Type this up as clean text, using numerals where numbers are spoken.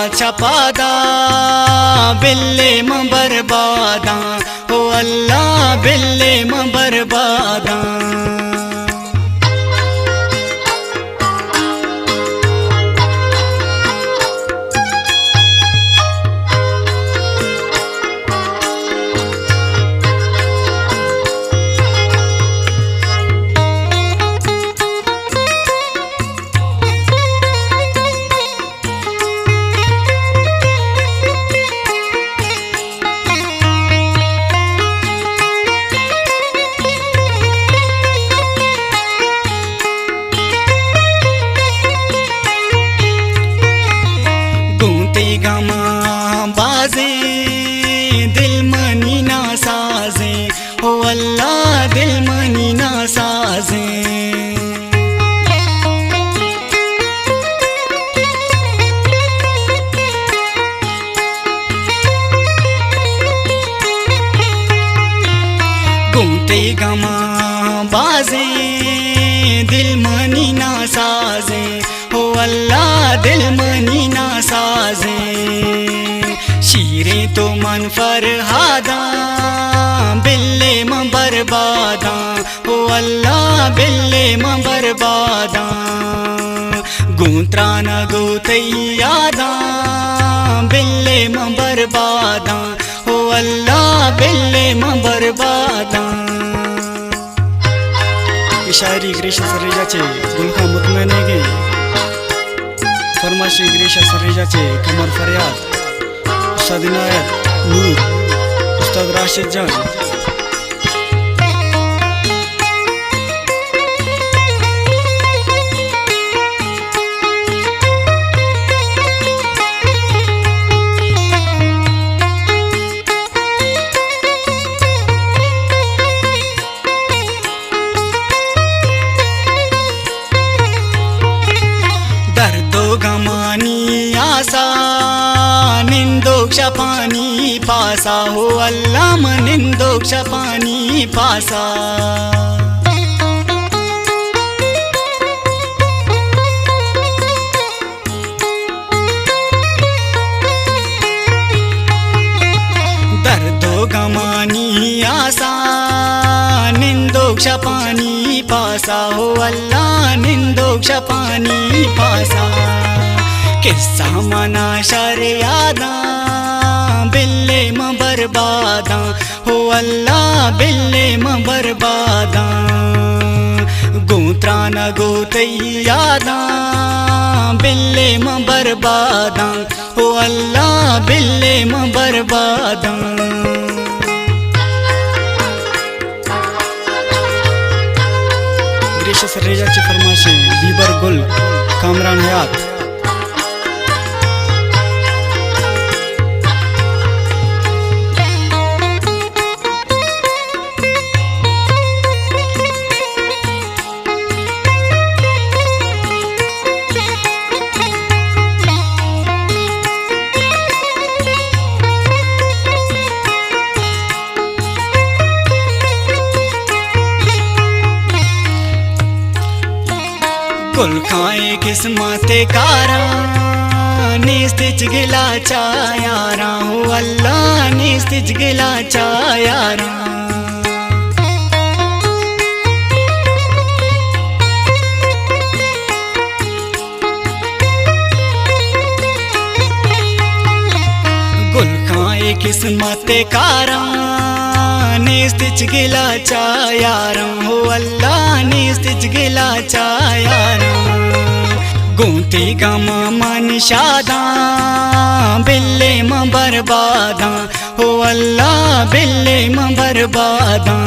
छपादा बिल्ले म बर्बादा हो अल्लाह बिल्ले म बर्बादा। गमा बाजे दिल मनी ना साजे हो अल्लाह दिल मनी ना साजे। गूंते गमा बाजे दिल मनी ना साजे हो अल्लाह दिल मनी ना साजे। शीरे तो मन फरहादा बिल्ले म बर्बादा हो अल्लाह बिल्ले म बर्बादा। गूंत्रा न गोतैयादा बिल्ले म बर्बादा हो अल्लाह बिल्ले म बर्बादा। शायरी ग्रेशा सरेजाचे गुलखा मुतमैने गे फरमाशी ग्रेशा सरेजाचे कमर फरियाद उस्ताद इनायत नूर उस्ताद राशिद जान। दर्दो गमानी आसा निंदोक्ष पानी पासा हो अल्लाह म निंदोक्ष पानी पासा। दर्दो गमानी आसा निंदोक्ष पानी पासा हो अल्लाह निंदोक्ष पानी पासा। किस्सा मना शरियादा बिल्ले म बर्बादा हो अल्लाह बिल्ले म बर्बादा। गूंत्रा न गोतैयादा बिल्ले म बर्बादा हो अल्लाह बिल्ले म बर्बादा। ग्रेशा सरेजाची फरमाशी दीबर गुल कामरान हयात। गुल खाए किस्मत कारा निस्तिज गिला चायारा हो अल्लाह निस्तिज गिला चायारा। गुल खाए किस्मत कारा निस्तिज गिला चायारा हो अल्लाह निस्तिज गिला चायारा। गूंती गमा मन शादा बिल्ले म बर्बादा हो अल्लाह बिल्ले म बर्बादा।